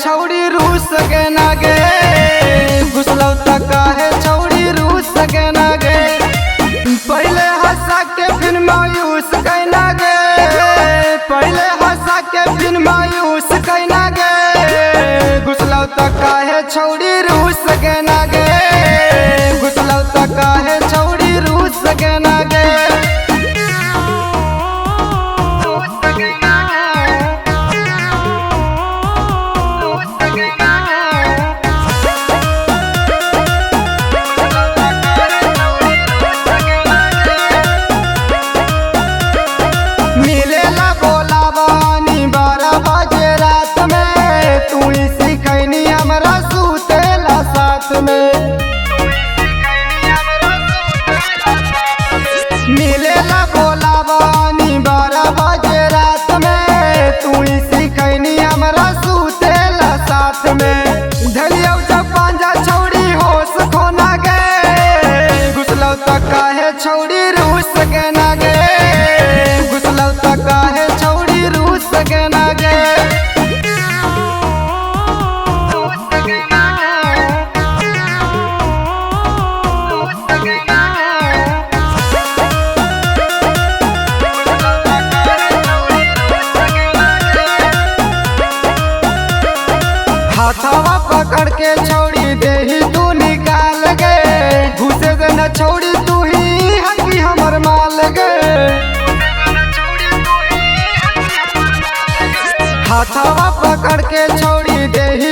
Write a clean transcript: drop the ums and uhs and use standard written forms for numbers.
छौड़ी रूस के ना गे, घुसलौ त काहे छौड़ी रूस के ना गे। पहले हंसा के फिर मायूस कैना गे, पहले हंसा के फिर मायूस कैना गे। घुसलौ त काहे छौड़ी रूस के ना गे, घुसलौ त काहे छौड़ी रूस के ना गे। मिलेला बोलावानी 12 बजे रात में, तू ही सिखैनी हमरा सुतेला साथ में। मिलेला बोलावानी 12 बजे रात में, तू ही सिखैनी हमरा सुतेला साथ में। धलियौ जब पांजा छौड़ी होश खोना गे, घुसलौ त काहे छौड़ी रूस के ना गे, घुसलौ त काहे छौड़ी रूस के ना गे। हाथवा पकड़ के छौड़ी देही तू निकाल गे, घुसे देना छौड़ी तू ही हकी हमर माल गे। हाथवा पकड़ के छौड़ी देही